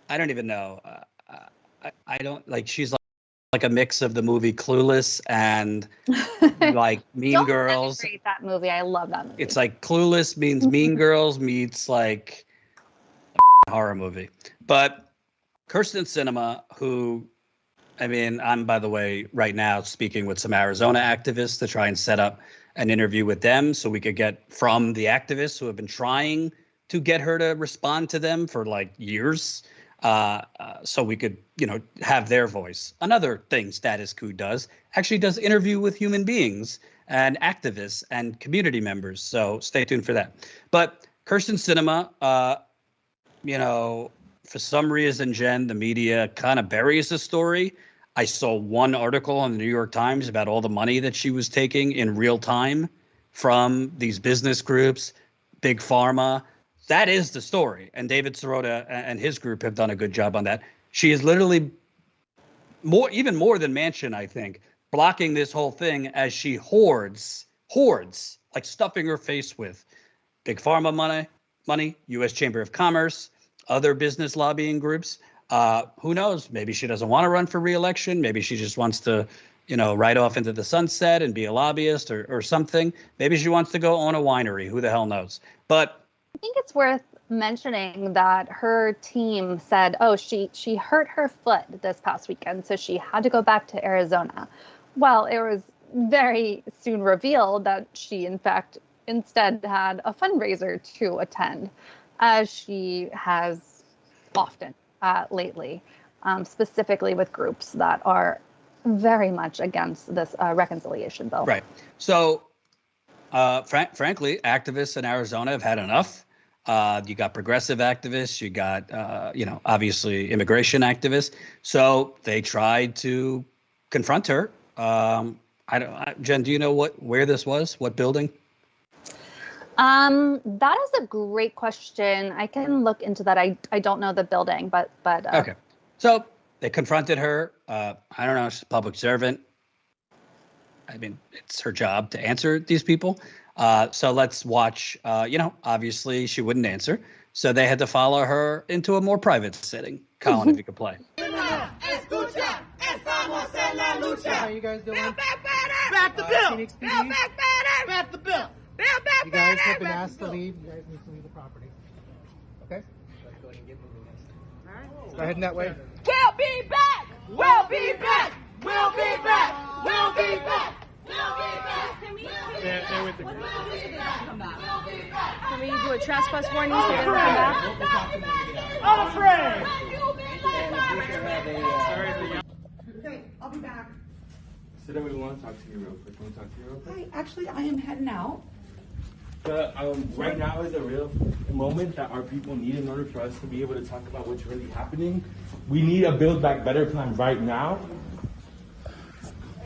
I don't even know. I don't like. She's like a mix of the movie Clueless and like Mean Don't Girls. denigrate that movie. I love that movie. It's like Clueless means Mean Girls meets like a horror movie. But Kyrsten Sinema, who, I mean, I'm, by the way, right now speaking with some Arizona activists to try and set up an interview with them so we could get from the activists who have been trying to get her to respond to them for like years. So we could, have their voice. Another thing Status Coup does actually does interview with human beings and activists and community members. So stay tuned for that. But Kyrsten Sinema, for some reason, Jen, the media kind of buries the story. I saw one article in the New York Times about all the money that she was taking in real time from these business groups, big pharma. That is the story. And David Sirota and his group have done a good job on that. She is literally even more than Manchin, I think, blocking this whole thing as she hoards, like stuffing her face with big pharma money, U.S. Chamber of Commerce, other business lobbying groups. Who knows? Maybe she doesn't want to run for re-election. Maybe she just wants to, ride off into the sunset and be a lobbyist or something. Maybe she wants to go own a winery. Who the hell knows? But I think it's worth mentioning that her team said, she hurt her foot this past weekend, so she had to go back to Arizona. Well, it was very soon revealed that she, in fact, instead had a fundraiser to attend, as she has often lately, specifically with groups that are very much against this reconciliation bill. Right. So, frankly, activists in Arizona have had enough. You got progressive activists, you got, obviously immigration activists. So they tried to confront her. Jen, do you know where this was? What building? That is a great question. I can look into that. I don't know the building, but Okay. So they confronted her. I don't know. She's a public servant. I mean, it's her job to answer these people. So let's watch. Obviously she wouldn't answer. So they had to follow her into a more private setting. Colin, if you could play. How are you guys doing? Back the bill! Phoenix PD? Build back better! Back the bill! Build back You guys better! have been asked to leave. You guys need to leave the property. Okay? Go ahead and that way. We'll be back! We'll be back! We'll be back! We'll be back! We'll be back! They're with the We'll be back! Can we do a trespass warning so they don't come back? Unafraid! Okay, I'll be back. Sit we want to talk to you real quick. Can we talk to you real quick? Hi, actually, I am heading out. Right now is a real moment that our people need in order for us to be able to talk about what's really happening. We need a Build Back Better plan right now.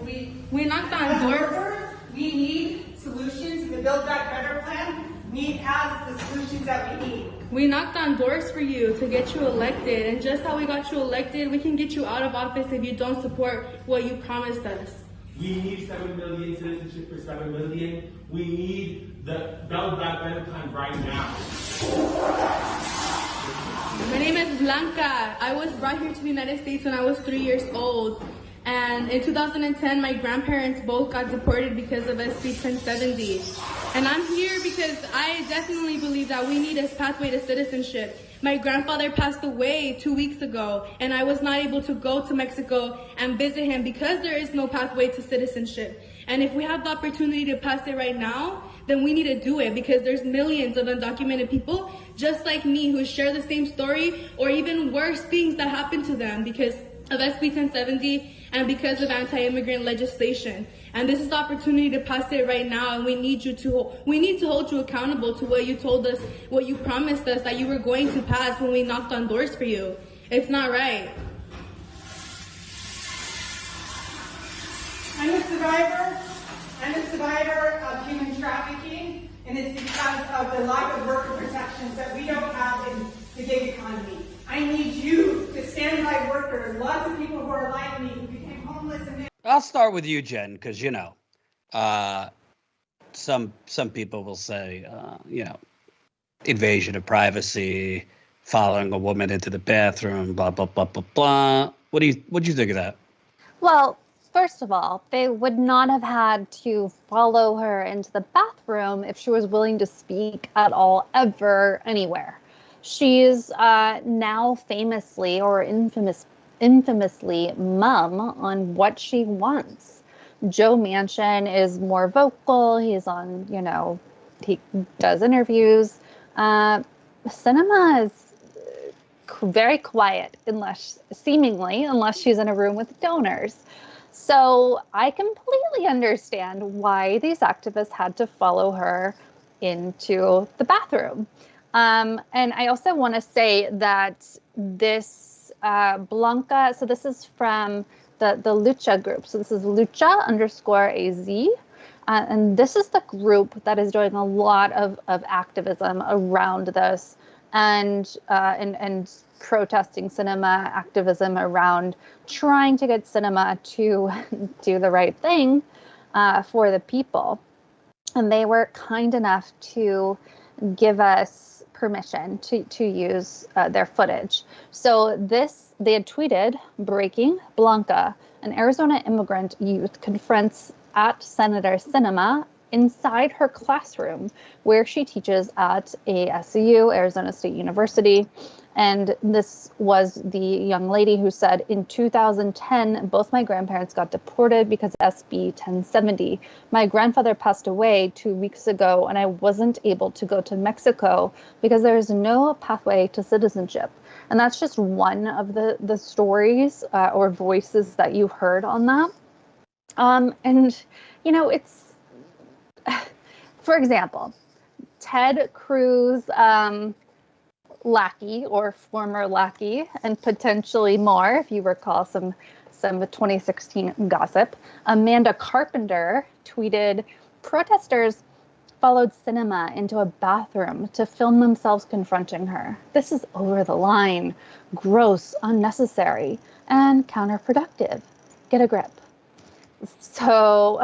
We knocked on doors. We need solutions. The Build Back Better plan has the solutions that we need. We knocked on doors for you to get you elected, and just how we got you elected, we can get you out of office if you don't support what you promised us. We need 7 million citizenship for 7 million. We need the Build Back Better plan right now. My name is Blanca. I was brought here to the United States when I was 3 years old. And in 2010, my grandparents both got deported because of SB 1070. And I'm here because I definitely believe that we need a pathway to citizenship. My grandfather passed away 2 weeks ago, and I was not able to go to Mexico and visit him because there is no pathway to citizenship. And if we have the opportunity to pass it right now, then we need to do it, because there's millions of undocumented people just like me who share the same story or even worse things that happen to them because of SB 1070 and because of anti-immigrant legislation. And this is the opportunity to pass it right now, and we need to hold you accountable to what you told us, what you promised us that you were going to pass when we knocked on doors for you. It's not right. I'm a survivor. I'm a survivor of human trafficking, and it's because of the lack of worker protections that we don't have in the gig economy. I need you to stand by workers. Lots of people who are like me who became homeless and I'll start with you, Jen, because some people will say, invasion of privacy, following a woman into the bathroom, blah, blah, blah, blah, blah. What'd you think of that? Well, first of all, they would not have had to follow her into the bathroom if she was willing to speak at all, ever, anywhere. She's now famously or infamously mum on what she wants. Joe Manchin is more vocal. He's on, he does interviews. Sinema is very quiet, unless she's in a room with donors. So I completely understand why these activists had to follow her into the bathroom. And I also want to say that this Blanca, so this is from the Lucha group. So this is Lucha_AZ. And this is the group that is doing a lot of activism around this and protesting Sinema, activism around trying to get Sinema to do the right thing for the people. And they were kind enough to give us permission to use their footage. So they had tweeted, breaking, Blanca, an Arizona immigrant youth confronts at Senator Sinema inside her classroom where she teaches at ASU, Arizona State University. And this was the young lady who said, in 2010, both my grandparents got deported because of SB 1070. My grandfather passed away 2 weeks ago, and I wasn't able to go to Mexico because there is no pathway to citizenship. And that's just one of the stories or voices that you heard on that. And, it's, for example, Ted Cruz lackey or former lackey, and potentially more, if you recall some 2016 gossip, Amanda Carpenter tweeted, protesters followed Sinema into a bathroom to film themselves confronting her. This is over the line, gross, unnecessary, and counterproductive. Get a grip. So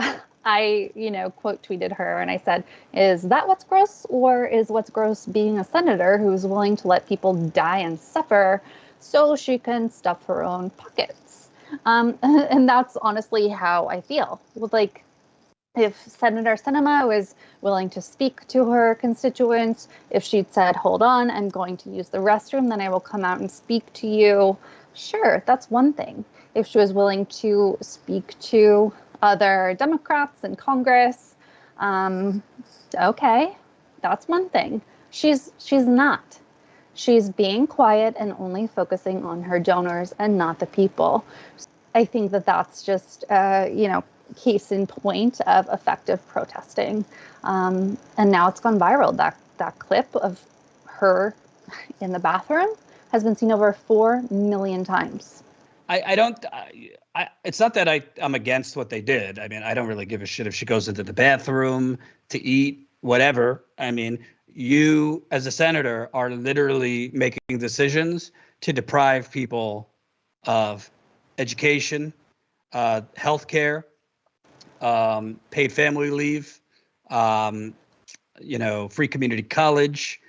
I, quote tweeted her and I said, is that what's gross, or is what's gross being a senator who's willing to let people die and suffer so she can stuff her own pockets? And that's honestly how I feel. Like, if Senator Sinema was willing to speak to her constituents, if she'd said, hold on, I'm going to use the restroom, then I will come out and speak to you. Sure, that's one thing. If she was willing to speak to other Democrats in Congress, okay, that's one thing. She's not. She's being quiet and only focusing on her donors and not the people. I think that's just, case in point of effective protesting. And now it's gone viral. That clip of her in the bathroom has been seen over 4 million times. It's not that I'm against what they did. I mean, I don't really give a shit if she goes into the bathroom to eat, whatever. I mean, you as a senator are literally making decisions to deprive people of education, healthcare, paid family leave, free community college,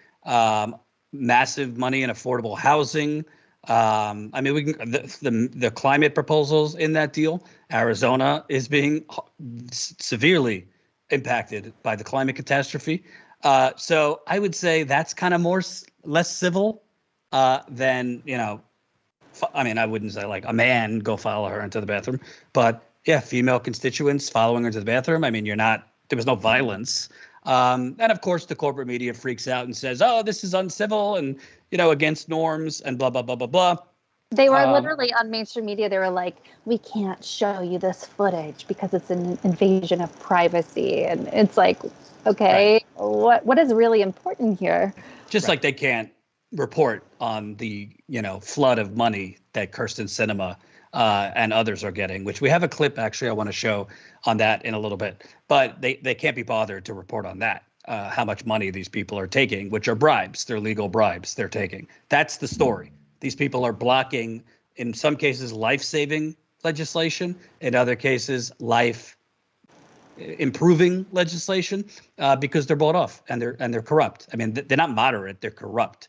massive money in affordable housing. I mean, we can the climate proposals in that deal. Arizona is being severely impacted by the climate catastrophe. So I would say that's kind of less civil than, I mean, I wouldn't say like a man go follow her into the bathroom, but yeah, female constituents following her to the bathroom. I mean, there was no violence. And of course, the corporate media freaks out and says, oh, this is uncivil and, against norms and blah, blah, blah, blah, blah. They were literally on mainstream media. They were like, we can't show you this footage because it's an invasion of privacy. And it's like, okay, right. What is really important here? Just like they can't report on the, flood of money that Kyrsten Sinema and others are getting, which we have a clip, actually, I want to show on that in a little bit. But they can't be bothered to report on that, how much money these people are taking, which are bribes. They're legal bribes they're taking. That's the story. These people are blocking, in some cases, life-saving legislation. In other cases, life-improving legislation because they're bought off and they're corrupt. I mean, they're not moderate. They're corrupt.